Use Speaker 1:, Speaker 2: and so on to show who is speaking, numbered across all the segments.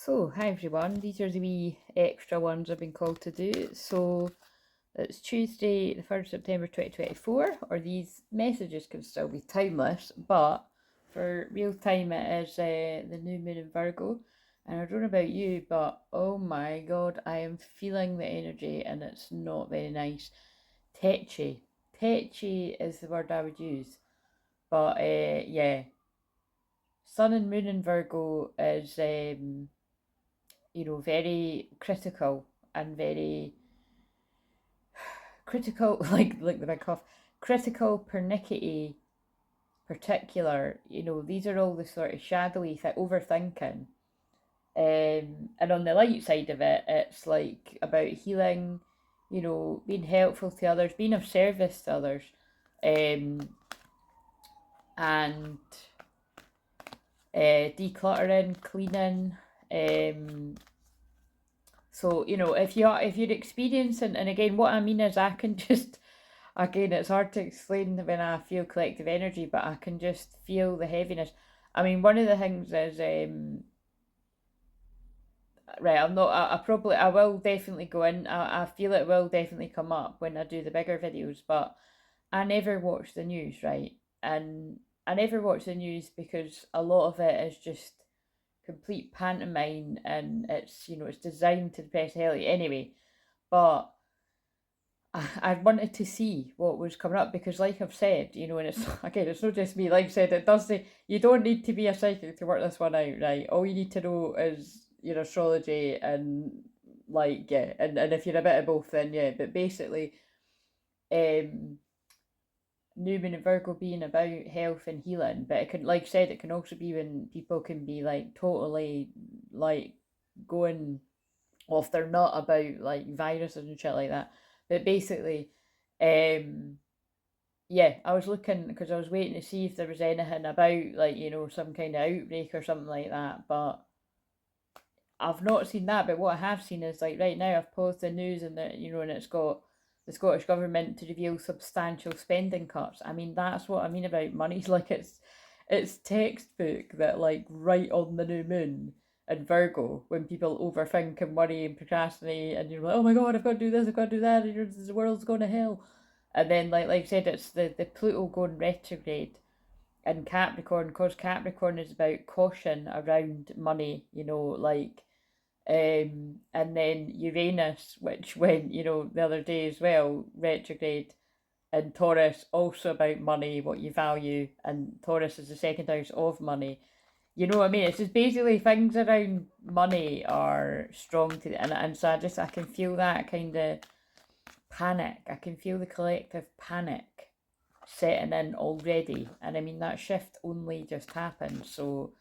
Speaker 1: So, hi everyone, these are the wee extra ones I've been called to do. So, it's Tuesday, the 3rd of September 2024, or these messages can still be timeless, but for real time it is the new moon in Virgo. And I don't know about you, but oh my god, I am feeling the energy and it's not very nice. Tetchy. Tetchy is the word I would use. But yeah, Sun and Moon in Virgo is very critical and very critical, like the big cough, critical, pernickety, particular. These are all the sort of shadowy, overthinking. And on the light side of it, it's like about healing, being helpful to others, being of service to others, um, and decluttering, cleaning, so if you're experiencing, and again, what I mean is I can just, again, it's hard to explain when I feel collective energy, but I can just feel the heaviness. I mean, one of the things is, right, I will definitely go in. I feel it will definitely come up when I do the bigger videos, but I never watch the news, right? And I never watch the news because a lot of it is just complete pantomime, and it's designed to depress the hell out of you anyway. But I wanted to see what was coming up because, like I've said, and it's again, it's not just me. Like I said, it does say you don't need to be a psychic to work this one out, right? All you need to know is your astrology and yeah, and if you're a bit of both, then yeah. But basically, um, New Moon and Virgo being about health and healing, but it can, like I said, it can also be when people can be like totally like going off. They're not about like viruses and shit like that. But basically, um, yeah, I was looking because I was waiting to see if there was anything about like some kind of outbreak or something like that, but I've not seen that. But what I have seen is like right now I've paused the news and and it's got the Scottish government to reveal substantial spending cuts. I mean that's what I mean about money. Like it's textbook that like right on the new moon and Virgo when people overthink and worry and procrastinate and you're like, oh my god, I've got to do this, I've got to do that, and the world's going to hell. And then like I said, it's the Pluto going retrograde in Capricorn, because Capricorn is about caution around money, and then Uranus, which went, the other day as well, retrograde, and Taurus, also about money, what you value, and Taurus is the second house of money. You know what I mean? It's just basically things around money are strong to, and so I can feel that kind of panic. I can feel the collective panic setting in already, and I mean that shift only just happened, so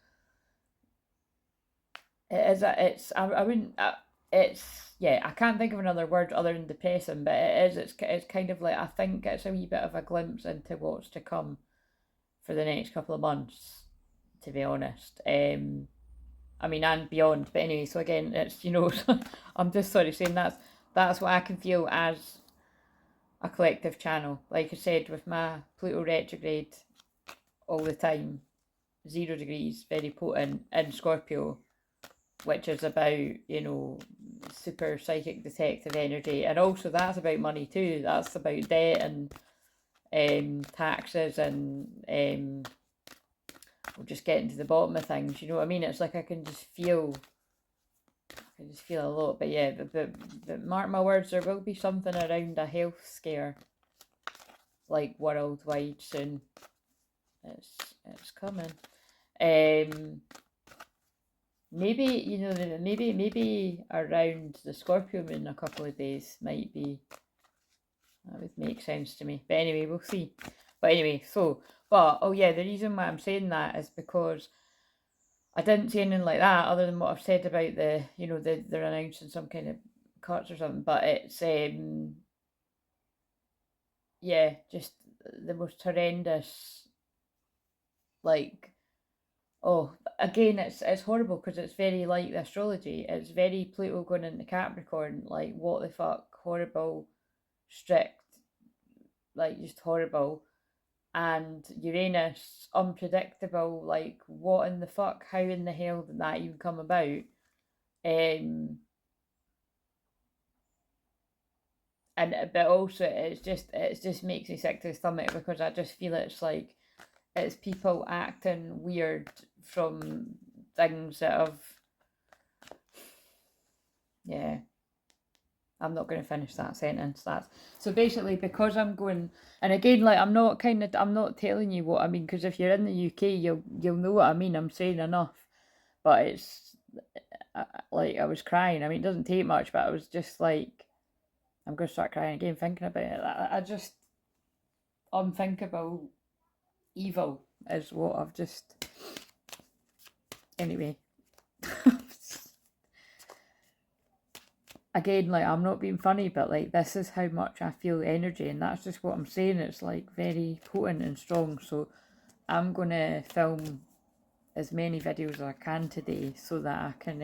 Speaker 1: it is. I wouldn't. It's yeah. I can't think of another word other than depressing, but it is. It's kind of like I think it's a wee bit of a glimpse into what's to come for the next couple of months. To be honest, I mean, and beyond. But anyway, so again, it's I'm just sort of saying that's what I can feel as a collective channel. Like I said, with my Pluto retrograde all the time, 0 degrees, very potent in Scorpio, which is about, super psychic detective energy. And also that's about money too. That's about debt and taxes and we're just getting to the bottom of things. You know what I mean? It's like I can just feel a lot. But yeah, but mark my words, there will be something around a health scare, like worldwide soon. It's coming. Maybe maybe around the Scorpio moon a couple of days might be, that would make sense to me. But anyway, we'll see. But anyway, but oh yeah, the reason why I'm saying that is because I didn't say anything like that other than what I've said about they're announcing some kind of cuts or something. But it's yeah, just the most horrendous, like, oh, again, it's horrible because it's very like the astrology. It's very Pluto going into Capricorn. Like, what the fuck? Horrible, strict, like, just horrible. And Uranus, unpredictable. Like, what in the fuck? How in the hell did that even come about? and but also it just makes me sick to the stomach because I just feel it's like it's people acting weird from things that have, yeah, I'm not going to finish that sentence. That's so basically because I'm going, and again, like I'm not telling you what I mean, because if you're in the UK, you'll know what I mean. I'm saying enough, but it's like I was crying. I mean, it doesn't take much, but I was just like, I'm going to start crying again thinking about it. I just unthinkable evil is what I've just. Anyway. Again, like I'm not being funny, but like this is how much I feel energy, and that's just what I'm saying. It's like very potent and strong. So I'm gonna film as many videos as I can today so that I can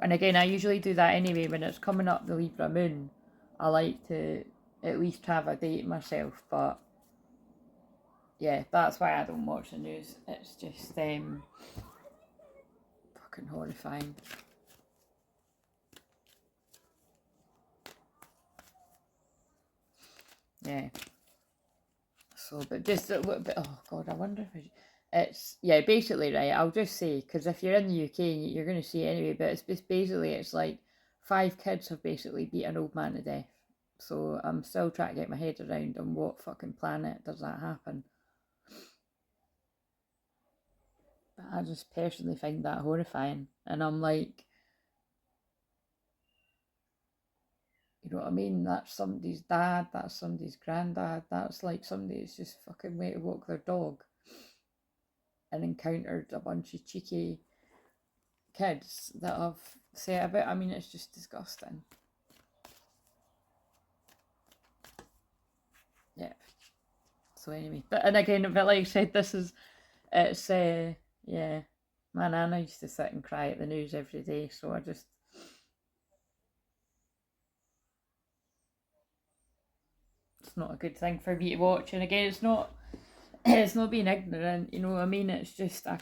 Speaker 1: and again I usually do that anyway when it's coming up the Libra moon. I like to at least have a date myself, but yeah, that's why I don't watch the news. It's just fucking horrifying. Yeah. So, but just a little bit. Oh God, I wonder if it's yeah. Basically, right. I'll just say because if you're in the UK, you're going to see it anyway. But it's just basically it's like 5 kids have basically beat an old man to death. So I'm still trying to get my head around on what fucking planet does that happen. But I just personally find that horrifying, and I'm like, you know what I mean? That's somebody's dad. That's somebody's granddad. That's like somebody's just fucking way to walk their dog, and encountered a bunch of cheeky kids that have said about. I mean, it's just disgusting. Yeah. So anyway, but and again, but like I said, it's yeah. My nana used to sit and cry at the news every day, so I just it's not a good thing for me to watch. And again, it's not it's not being ignorant, you know what I mean? It's just I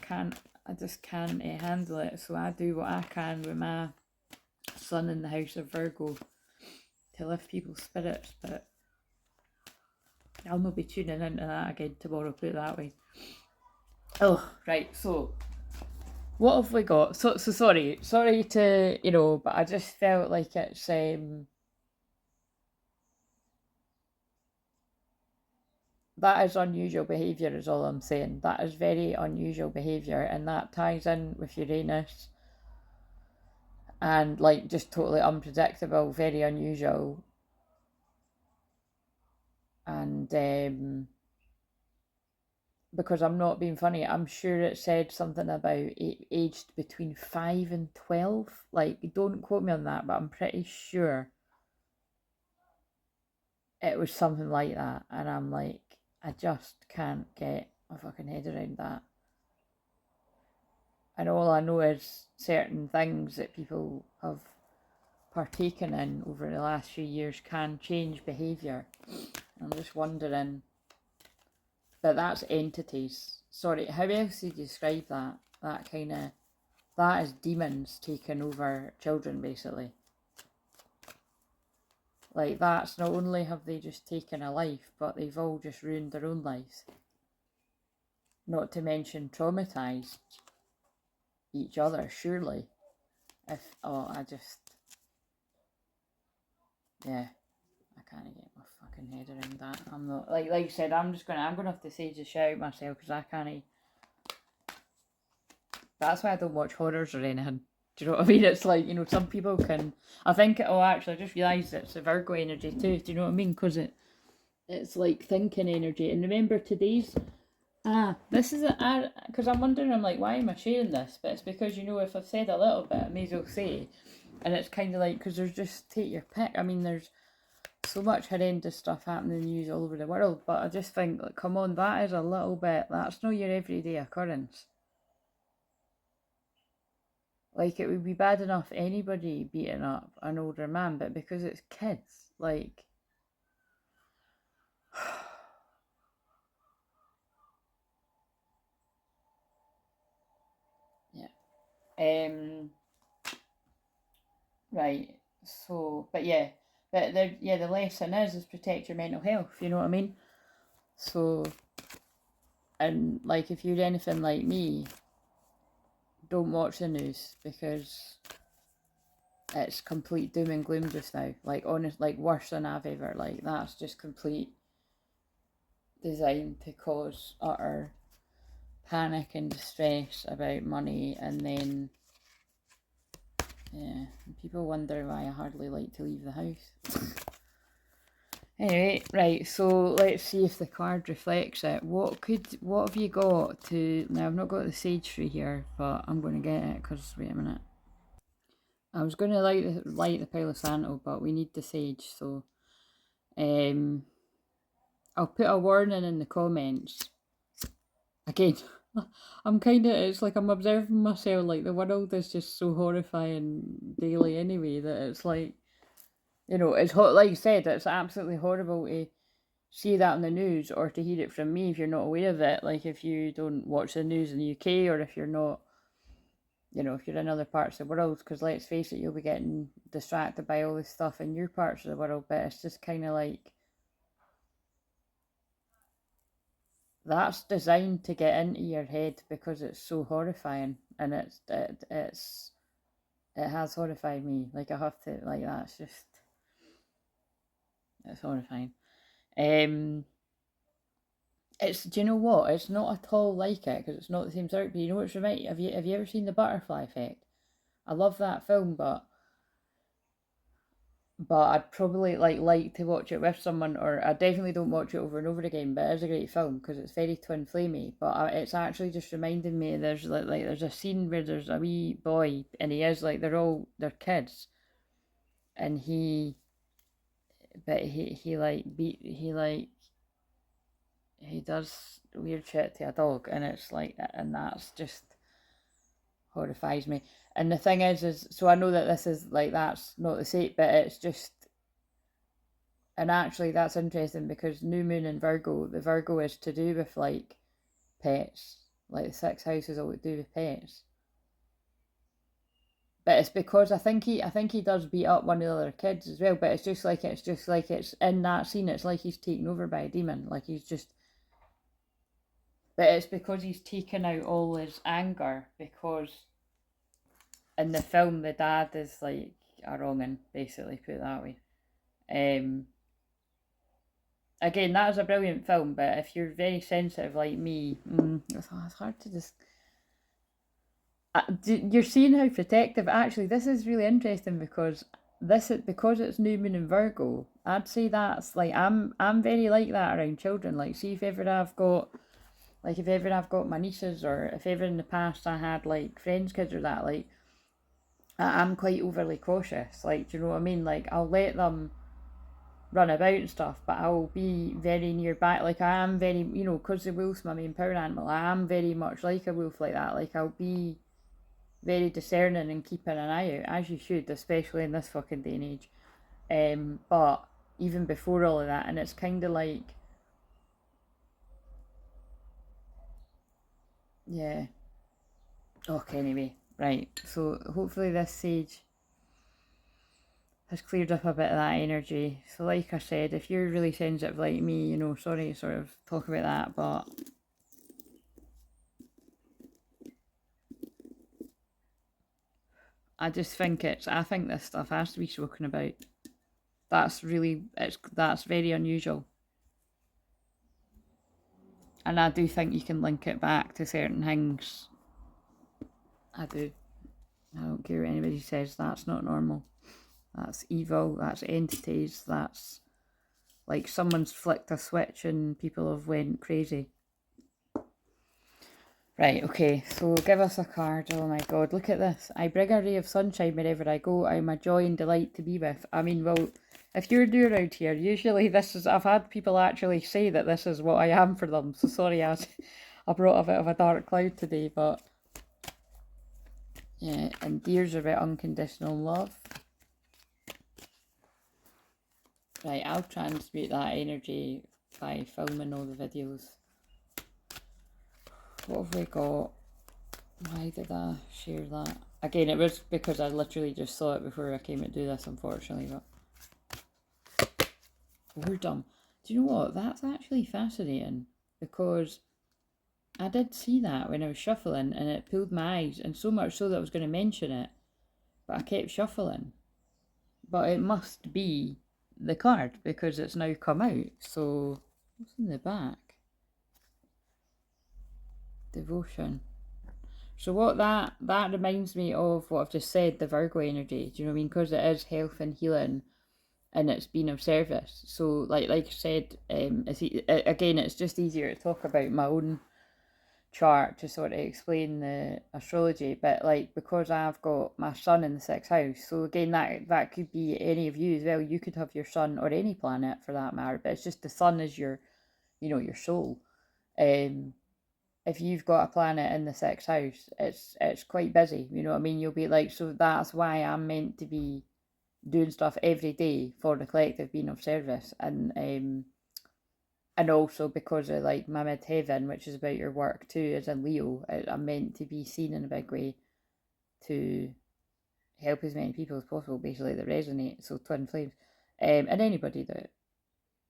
Speaker 1: just can't handle it. So I do what I can with my sun in the house of Virgo to lift people's spirits, but I'll not be tuning into that again tomorrow, put it that way. Oh, right, so what have we got? So sorry to, but I just felt like it's that is unusual behaviour is all I'm saying. That is very unusual behaviour, and that ties in with Uranus and like just totally unpredictable, very unusual. And because I'm not being funny, I'm sure it said something about aged between 5 and 12. Like, don't quote me on that, but I'm pretty sure it was something like that. And I'm like, I just can't get my fucking head around that. And all I know is certain things that people have partaken in over the last few years can change behaviour. I'm just wondering, but that's entities. Sorry, how else do you describe that? That is demons taking over children, basically. Like, that's not only have they just taken a life, but they've all just ruined their own lives. Not to mention traumatised each other, surely. Yeah, I can't get my fucking head around that. I'm not, like I said, I'm gonna have to say just shout myself, because I can't. That's why I don't watch horrors or anything. Do you know what I mean? It's like, some people can. I think. Oh, actually, I just realised it's a Virgo energy too. Do you know what I mean? Because it's like thinking energy. And remember today's. This is because I'm wondering. I'm like, why am I sharing this? But it's because if I've said a little bit, I may as well say. And it's kind of like, because there's just take your pick. I mean, there's so much horrendous stuff happening in the news all over the world. But I just think, like, come on, that is a little bit. That's not your everyday occurrence. Like, it would be bad enough anybody beating up an older man, but because it's kids, like, yeah. Right, so, but yeah, the lesson is protect your mental health, you know what I mean? So, and like if you're anything like me, don't watch the news because it's complete doom and gloom just now. Like honest, like worse than I've ever. Like that's just complete designed to cause utter panic and distress about money, and then yeah, people wonder why I hardly like to leave the house. Anyway, right, so let's see if the card reflects it. What have you got to... Now, I've not got the sage tree here, but I'm going to get it, because, wait a minute. I was going to light the Palo Santo, but we need the sage, so... I'll put a warning in the comments. Again, I'm kind of... It's like I'm observing myself, like, the world is just so horrifying daily anyway, that it's like... You know, it's like you said, it's absolutely horrible to see that on the news or to hear it from me if you're not aware of it. Like if you don't watch the news in the UK, or if you're not, you know, if you're in other parts of the world, because let's face it, you'll be getting distracted by all this stuff in your parts of the world, but it's just kind of like, that's designed to get into your head because it's so horrifying, and it has horrified me. Like I have to, like, that's just, it's horrifying. It's, do you know what? It's not at all like it because it's not the same sort. But you know what's right? Have you ever seen The Butterfly Effect? I love that film, but I'd probably like to watch it with someone, or I definitely don't watch it over and over again. But it is a great film because it's very Twinflamey. But it's actually just reminding me there's like there's a scene where there's a wee boy and he is like they're kids, and he does weird shit to a dog, and it's like, and that's just horrifies me. And the thing is so I know that this is like, that's not the same, but it's just, and actually that's interesting because new moon in Virgo, the Virgo is to do with like pets, like the sixth house is all to do with pets. But it's because I think he does beat up one of the other kids as well. But it's just like it's in that scene. It's like he's taken over by a demon. Like he's just. But it's because he's taken out all his anger, because in the film the dad is like a wrong'un, basically, put it that way. Again, that is a brilliant film, but if you're very sensitive like me, it's hard to just. You're seeing how protective. Actually, this is really interesting because because it's new moon in Virgo. I'd say that's like, I'm very like that around children. Like, see if ever I've got my nieces, or if ever in the past I had like friends' kids or that, like I'm quite overly cautious. Like, do you know what I mean? Like, I'll let them run about and stuff, but I'll be very nearby. Like, I am very, you know, because the wolf's my main power animal, I am very much like a wolf like that. Like, I'll be very discerning and keeping an eye out, as you should, especially in this fucking day and age. But even before all of that, and it's kind of like, yeah. Okay, anyway, right. So hopefully this sage has cleared up a bit of that energy. So like I said, if you're really sensitive like me, you know, sorry to sort of talk about that, but I just think I think this stuff has to be spoken about. That's very unusual. And I do think you can link it back to certain things. I do. I don't care what anybody says, that's not normal. That's evil, that's entities, that's like someone's flicked a switch and people have went crazy. Right, okay, so give us a card. Oh my god, look at this. I bring a ray of sunshine wherever I go. I'm a joy and delight to be with. I mean, well, if you're new around here, usually this is... I've had people actually say that this is what I am for them. So sorry, I brought a bit of a dark cloud today, but... Yeah, and Deer's about unconditional love. Right, I'll transmute that energy by filming all the videos. What have we got? Why did I share that? Again, it was because I literally just saw it before I came to do this, unfortunately, but boredom. Do you know what? That's actually fascinating because I did see that when I was shuffling and it pulled my eyes, and so much so that I was going to mention it, but I kept shuffling. But it must be the card because it's now come out. So, what's in the back? Devotion. So what that reminds me of what I've just said, the Virgo energy. Do you know what I mean? Because it is health and healing, and it's been of service. So like I said, again, it's just easier to talk about my own chart to sort of explain the astrology. But like because I've got my sun in the sixth house, so again that could be any of you as well. You could have your sun or any planet for that matter. But it's just the sun is your, your soul. Um, if you've got a planet in the sixth house, it's quite busy. You know what I mean? You'll be like, so that's why I'm meant to be doing stuff every day for the collective, being of service, and also because of like my midheaven, which is about your work too, is in Leo. I'm meant to be seen in a big way to help as many people as possible, basically that resonate. So twin flames, and anybody that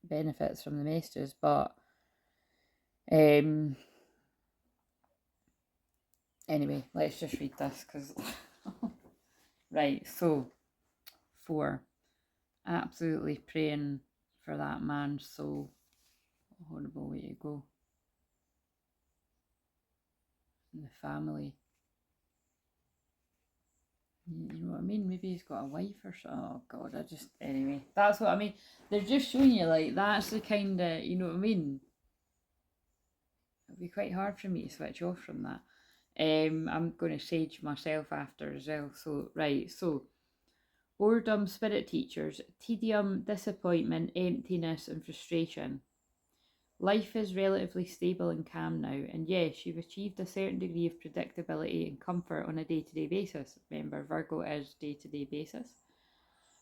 Speaker 1: benefits from the messages, but anyway, let's just read this because right. So 4, absolutely praying for that man's soul. A horrible way to go. And the family. You know what I mean? Maybe he's got a wife or something. Oh God, anyway, that's what I mean. They're just showing you like that's the kind of, you know what I mean? It'd be quite hard for me to switch off from that. I'm going to sage myself after as well. So right, so boredom, spirit teachers, tedium, disappointment, emptiness, and frustration. Life is relatively stable and calm now, and yes, you've achieved a certain degree of predictability and comfort on a day to day basis. Remember, Virgo is day to day basis.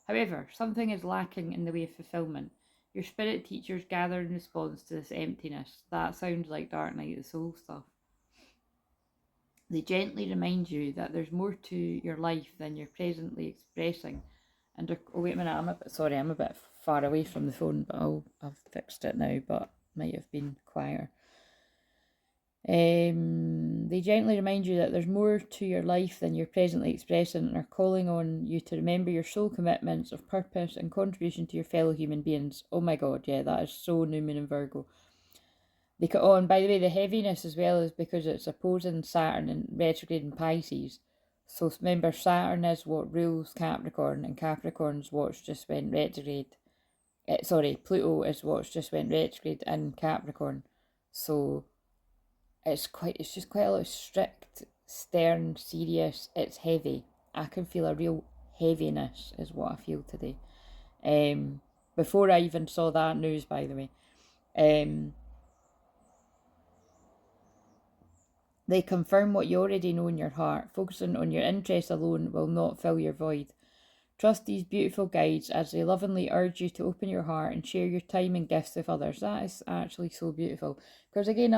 Speaker 1: However, something is lacking in the way of fulfillment. Your spirit teachers gather in response to this emptiness. That sounds like Dark Night of the Soul stuff. They gently remind you that there's more to your life than you're presently expressing. And oh wait a minute, I'm a bit far away from the phone, but I've fixed it now, but might have been quieter. They gently remind you that there's more to your life than you're presently expressing and are calling on you to remember your soul commitments of purpose and contribution to your fellow human beings. Oh my God, yeah, that is so New Moon in Virgo. And by the way, the heaviness as well is because it's opposing Saturn in retrograde in Pisces. So remember, Saturn is what rules Capricorn, and Capricorn's what's just went retrograde. Pluto is what's just went retrograde in Capricorn. So it's just quite a lot of strict, stern, serious. It's heavy. I can feel a real heaviness is what I feel today. Before I even saw that news, by the way. They confirm what you already know in your heart. Focusing on your interests alone will not fill your void. Trust these beautiful guides as they lovingly urge you to open your heart and share your time and gifts with others. That is actually so beautiful. Because again,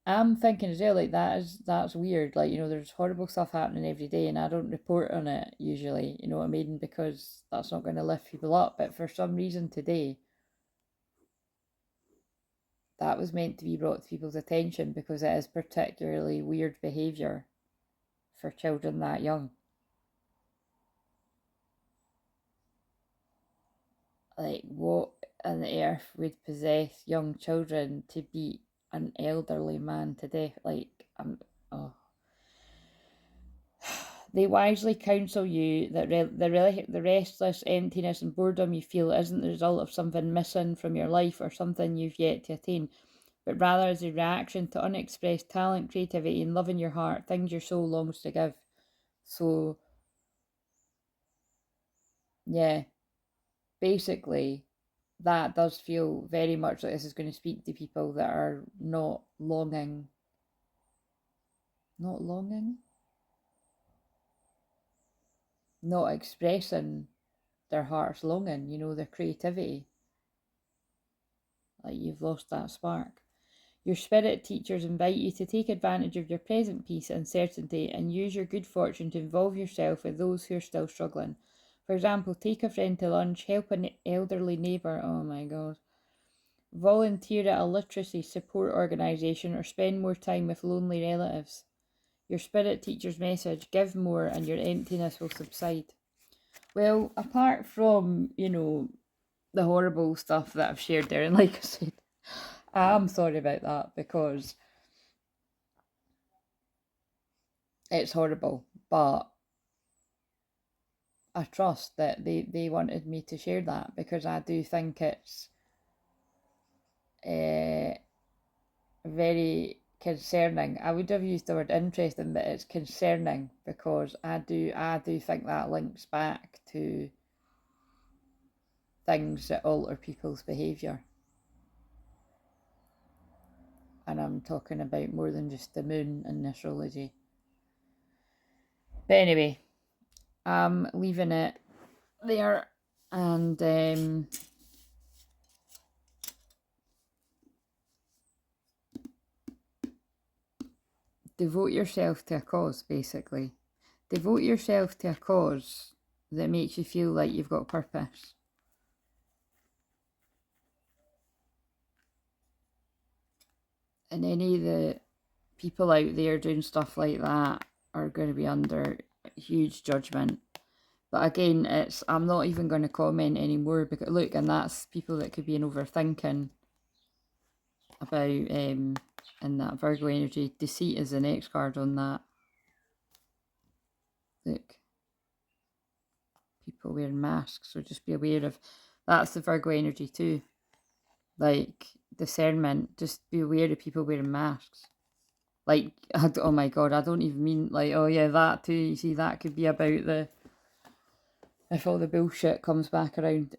Speaker 1: I'm thinking as well, like that's weird. Like, there's horrible stuff happening every day and I don't report on it usually, you know what I mean? Because that's not going to lift people up. But for some reason today, that was meant to be brought to people's attention because it is particularly weird behaviour for children that young. Like, what on the earth would possess young children to beat an elderly man to death? Oh. They wisely counsel you that the restless emptiness and boredom you feel isn't the result of something missing from your life or something you've yet to attain, but rather as a reaction to unexpressed talent, creativity, and love in your heart, things your soul longs to give. So, yeah, basically, that does feel very much like this is going to speak to people that are not longing, not expressing their heart's longing, their creativity. Like you've lost that spark. Your spirit teachers invite you to take advantage of your present peace and certainty and use your good fortune to involve yourself with those who are still struggling. For example, take a friend to lunch, help an elderly neighbour, oh my god, volunteer at a literacy support organisation, or spend more time with lonely relatives. Your spirit teacher's message: give more and your emptiness will subside. Well, apart from, the horrible stuff that I've shared there, and like I said, I'm sorry about that because it's horrible, but I trust that they wanted me to share that because I do think it's very concerning. I would have used the word interesting, but it's concerning because I do think that links back to things that alter people's behaviour. And I'm talking about more than just the moon and astrology. But anyway, I'm leaving it there, and devote yourself to a cause, basically. Devote yourself to a cause that makes you feel like you've got purpose. And any of the people out there doing stuff like that are going to be under huge judgment. But again, I'm not even going to comment anymore because look, and that's people that could be in overthinking about in that Virgo energy. Deceit is the next card on that. Look, people wearing masks, so just be aware of that's the Virgo energy too. Like discernment, just be aware of people wearing masks. Like, oh my god, I don't even mean like, oh yeah, that too. You see, that could be about if all the bullshit comes back around.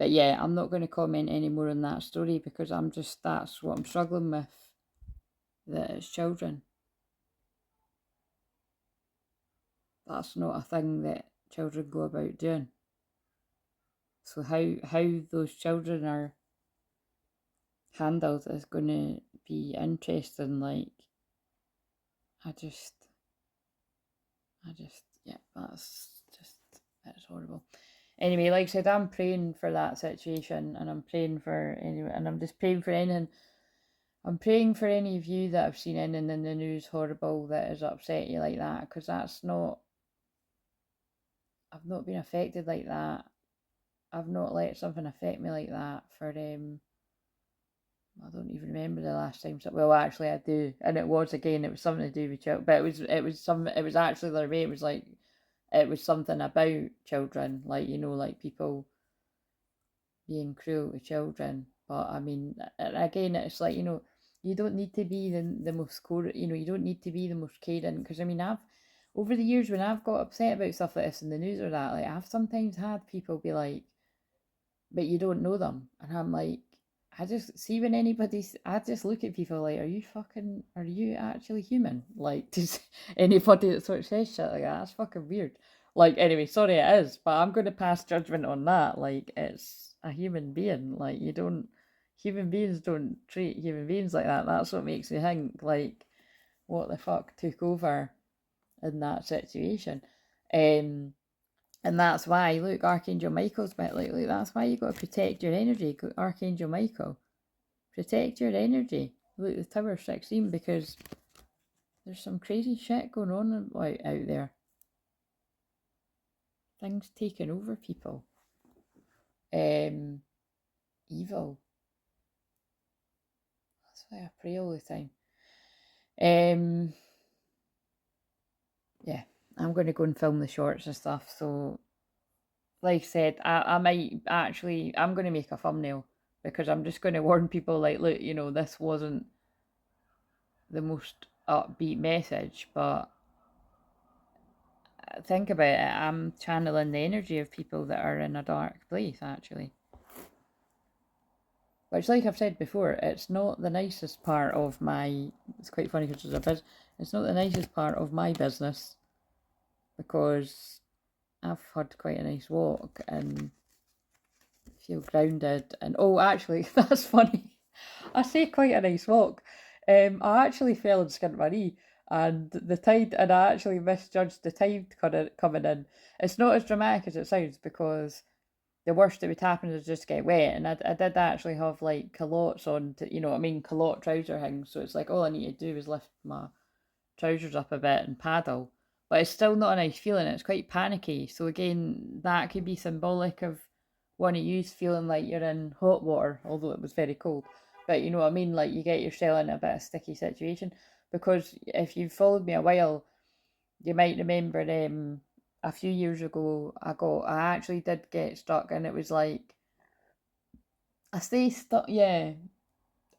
Speaker 1: But yeah, I'm not going to comment any more on that story because that's what I'm struggling with. That it's children. That's not a thing that children go about doing. So how those children are handled is going to be interesting. Like, I just, yeah, it's horrible. Anyway, like I said, I'm praying for that situation, and I'm praying for anyone, and I'm just praying for anything. I'm praying for any of you that have seen anything in the news horrible that has upset you like that, because I've not been affected like that. I've not let something affect me like that for I don't even remember the last time. Well, actually, I do, and it was something to do with children, but it was actually the other way. It was like it was something about children, like like people being cruel to children. But I mean, again, it's like you don't need to be the most you don't need to be the most caring, because I mean, I've over the years when I've got upset about stuff like this in the news or that, like I've sometimes had people be like, but you don't know them. And I'm like, I just see when I just look at people like, are you actually human? Like, does anybody that sort of says shit like that, that's fucking weird. Like, anyway, sorry it is, but I'm going to pass judgment on that. Like, it's a human being. Like, human beings don't treat human beings like that. That's what makes me think, like, what the fuck took over in that situation. And that's why, look, Archangel Michael's bit like, look, that's why you got to protect your energy, Archangel Michael. Protect your energy. Look, the Tower 16, because there's some crazy shit going on out there. Things taking over people. Evil. That's why I pray all the time. Yeah, I'm going to go and film the shorts and stuff, so like I said, I might actually, I'm going to make a thumbnail because I'm just going to warn people like, look, this wasn't the most upbeat message, but think about it, I'm channeling the energy of people that are in a dark place, actually. Which, like I've said before, it's not the nicest part of it's quite funny because it's not the nicest part of my business because I've had quite a nice walk and feel grounded. And oh, actually, that's funny. I say quite a nice walk. I actually fell and skinned my knee, and the tide, and I actually misjudged the tide coming in. It's not as dramatic as it sounds because the worst that would happen is just get wet, and I did actually have like culottes on, to, you know what I mean, culotte trouser things. So it's like all I need to do is lift my trousers up a bit and paddle. But it's still not a nice feeling. It's quite panicky. So again, that could be symbolic of one of you feeling like you're in hot water, although it was very cold. But you know what I mean? Like you get yourself in a bit of sticky situation. Because if you've followed me a while, you might remember a few years ago I actually did get stuck, and it was like I stay stuck, yeah.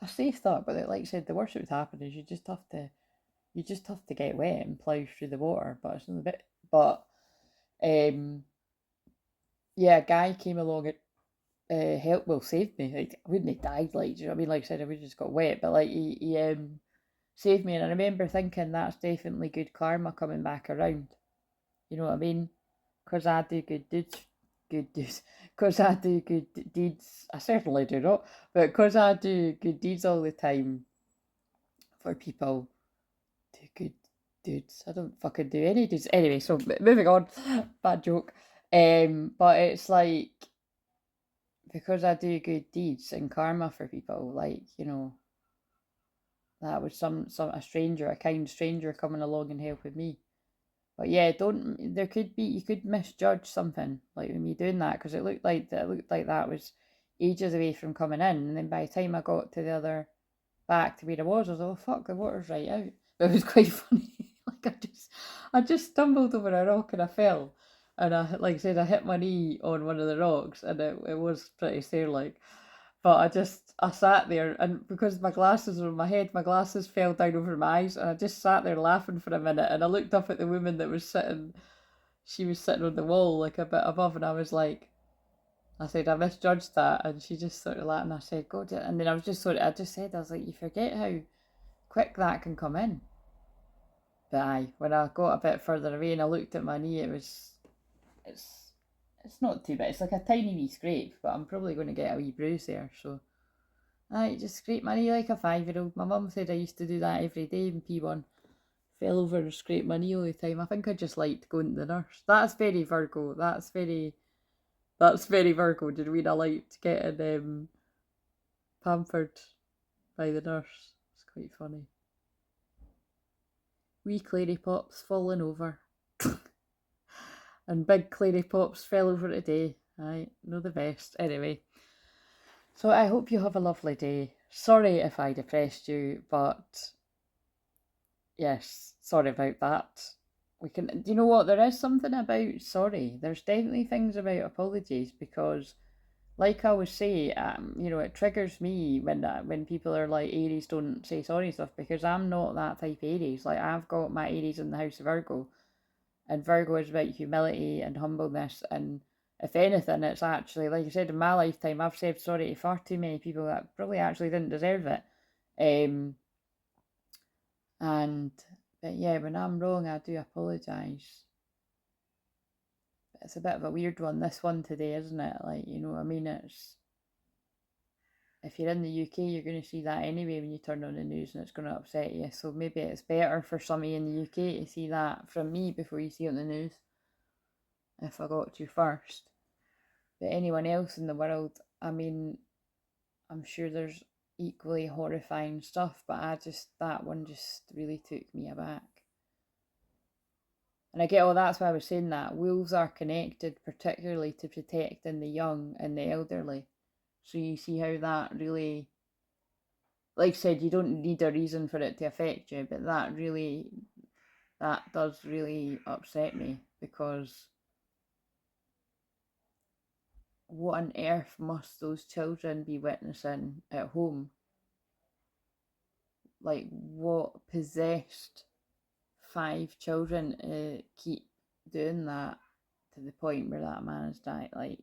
Speaker 1: I stay stuck, but like I said, the worst that would happen is you just have to get wet and plough through the water. But it's not a bit. But um, yeah, a guy came along and helped, well, saved me. Like I wouldn't have died. Like, do you know what I mean? Like I said, I would have just got wet. But like he saved me, and I remember thinking that's definitely good karma coming back around. You know what I mean? Because I do good deeds. Because I do good deeds. I certainly do not. But because I do good deeds all the time for people, do good dudes. I don't fucking do any dudes. Anyway, so moving on. Bad joke. But it's like because I do good deeds and karma for people, like, you know, that was some a stranger, a kind stranger coming along and helping me. But yeah, don't. There could be, you could misjudge something like with me doing that, because it looked like that was ages away from coming in, and then by the time I got to the other back to where I was oh fuck, the water's right out. But it was quite funny. Like I just stumbled over a rock and I fell, and I, like I said, I hit my knee on one of the rocks, and it was pretty stair like. But I sat there, and because my glasses were on my head, my glasses fell down over my eyes, and I just sat there laughing for a minute, and I looked up at the woman that was sitting. She was sitting on the wall like a bit above, and I was like, I said, I misjudged that, and she just sort of laughed, and I said, God, and then I was just sort of, I just said, I was like, you forget how quick that can come in. But aye, when I got a bit further away and I looked at my knee, it's, it's not too bad. It's like a tiny wee scrape, but I'm probably going to get a wee bruise there. So, aye, just scrape my knee like a 5-year-old. My mum said I used to do that every day in P1. Fell over and scraped my knee all the time. I think I just liked going to the nurse. That's very Virgo. That's very Virgo. Did we not like getting pampered by the nurse? It's quite funny. Wee clary pops falling over. And big clary pops fell over today. Aye, no the best. Anyway, so I hope you have a lovely day. Sorry if I depressed you, but yes, sorry about that. We can. Do you know what? There is something about sorry. There's definitely things about apologies, because, like I always say, you know, it triggers me when people are like Aries don't say sorry and stuff, because I'm not that type of Aries. Like I've got my Aries in the house of Virgo, and Virgo is about humility and humbleness. And if anything, it's actually, like I said, in my lifetime, I've said sorry to far too many people that probably actually didn't deserve it. And but yeah, when I'm wrong, I do apologise. It's a bit of a weird one, this one today, isn't it? Like, you know what I mean? It's, if you're in the UK, you're going to see that anyway when you turn on the news, and it's going to upset you. So maybe it's better for somebody in the UK to see that from me before you see it on the news, if I got to first. But anyone else in the world, I mean, I'm sure there's equally horrifying stuff, but that one just really took me aback. And I get, oh, that's why I was saying that. Wolves are connected, particularly to protecting the young and the elderly. So you see how that really, like I said, you don't need a reason for it to affect you, but that does really upset me, because what on earth must those children be witnessing at home? Like, what possessed 5 children keep doing that to the point where that man has died? Like,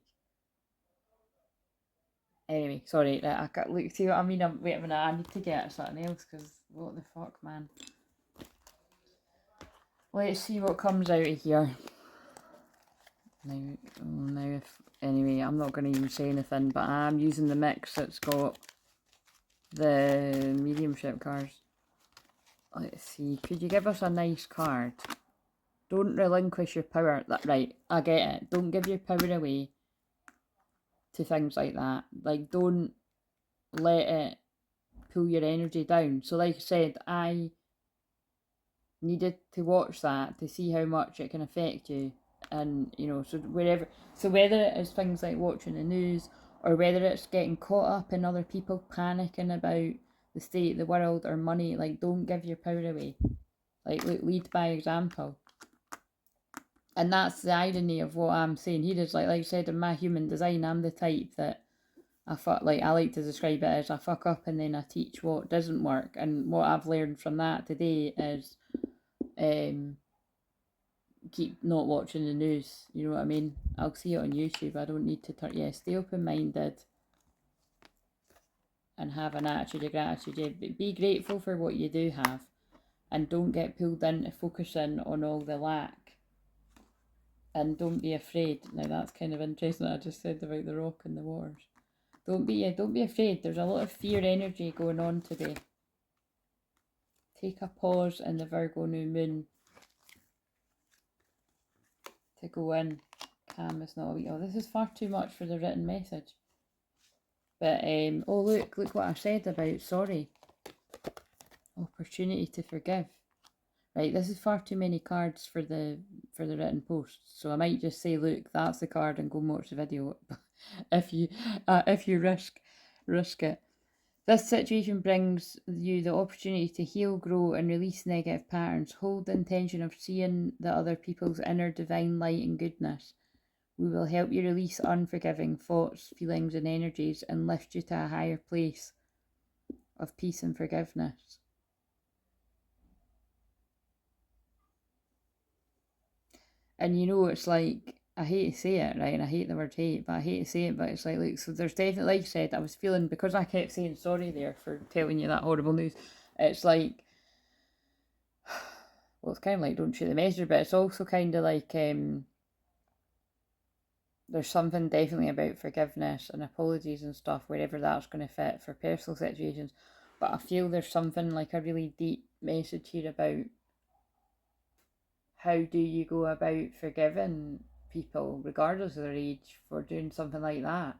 Speaker 1: anyway, sorry, I got look. See what I mean? Wait a minute, I need to get something else, because what the fuck, man. Let's see what comes out of here. Now, if anyway, I'm not going to even say anything, but I'm using the mix that's got the mediumship cards. Let's see. Could you give us a nice card? Don't relinquish your power. Right, I get it. Don't give your power away to things like that. Like, don't let it pull your energy down. So like I said, I needed to watch that to see how much it can affect you. And, you know, so whether it is things like watching the news, or whether it's getting caught up in other people panicking about the state of the world or money, like, don't give your power away. Like, lead by example. And that's the irony of what I'm saying here is, like I said, in my human design, I'm the type that I like to describe it as I fuck up and then I teach what doesn't work. And what I've learned from that today is keep not watching the news. You know what I mean? I'll see it on YouTube. I don't need to stay open-minded and have an attitude of gratitude. Yeah, be grateful for what you do have, and don't get pulled into focusing on all the lack. And don't be afraid. Now that's kind of interesting that I just said about the rock and the waters. Don't be afraid. There's a lot of fear energy going on today. Take a pause in the Virgo new moon to go in. Calm is not a weak. Oh, this is far too much for the written message. But oh look what I said about sorry. Opportunity to forgive. Right, this is far too many cards for the written post. So I might just say, look, that's the card, and go and watch the video. if you risk it. This situation brings you the opportunity to heal, grow, and release negative patterns. Hold the intention of seeing the other people's inner divine light and goodness. We will help you release unforgiving thoughts, feelings, and energies, and lift you to a higher place of peace and forgiveness. And you know, it's like, I hate to say it, right? And I hate the word hate, but I hate to say it, but it's like, look, so there's definitely, like I said, I was feeling, because I kept saying sorry there for telling you that horrible news, it's like, well, it's kind of like don't shoot the messenger, but it's also kind of like, there's something definitely about forgiveness and apologies and stuff, wherever that's going to fit for personal situations. But I feel there's something like a really deep message here about how do you go about forgiving people, regardless of their age, for doing something like that.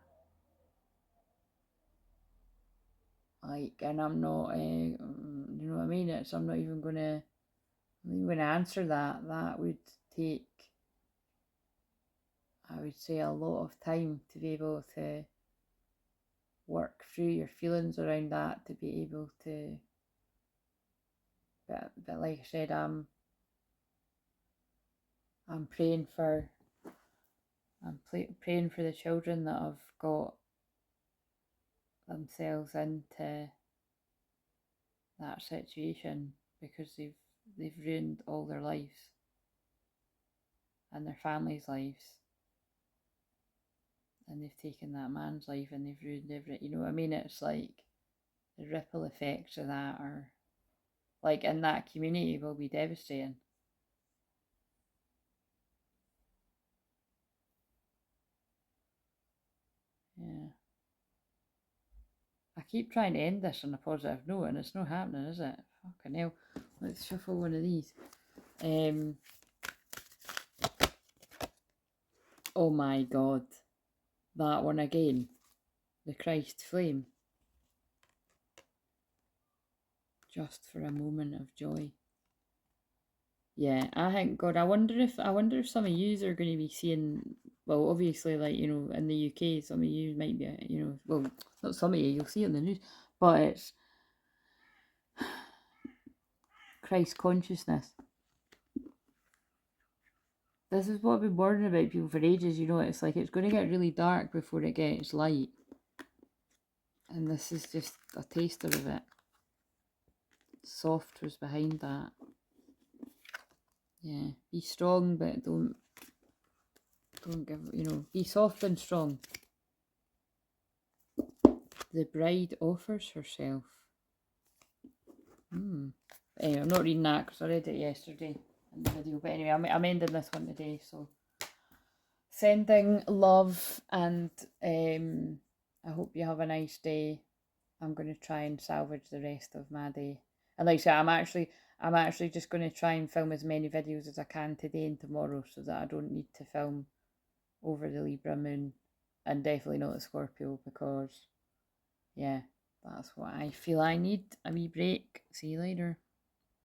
Speaker 1: Like, and I'm not, you know what I mean? I'm not even gonna answer that. That would take, I would say, a lot of time to be able to work through your feelings around that, to be able to, but like I said, I'm praying for, praying for the children that have got themselves into that situation, because they've ruined all their lives and their family's lives, and they've taken that man's life and they've ruined everything. You know what I mean? It's like the ripple effects of that are, like, in that community, will be devastating. Yeah. I keep trying to end this on a positive note, and it's not happening, is it? Fucking hell. Let's shuffle one of these. Oh my god. That one again. The Christ flame. Just for a moment of joy. Yeah, I think, God, I wonder if some of yous are going to be seeing, well, obviously, like, you know, in the UK, some of you might be, you know, well, not some of you, you'll see it in the news, but it's Christ consciousness. This is what I've been warning about people for ages, you know, it's like it's going to get really dark before it gets light. And this is just a taster of it. Soft was behind that. Yeah, be strong, but don't give, you know, be soft and strong. The bride offers herself. Anyway, I'm not reading that because I read it yesterday in the video. But anyway, I'm ending this one today. So, sending love, and I hope you have a nice day. I'm going to try and salvage the rest of my day. And like I said, I'm actually just going to try and film as many videos as I can today and tomorrow, so that I don't need to film over the Libra moon, and definitely not the Scorpio, because yeah, that's what I feel I need. A wee break. See you later.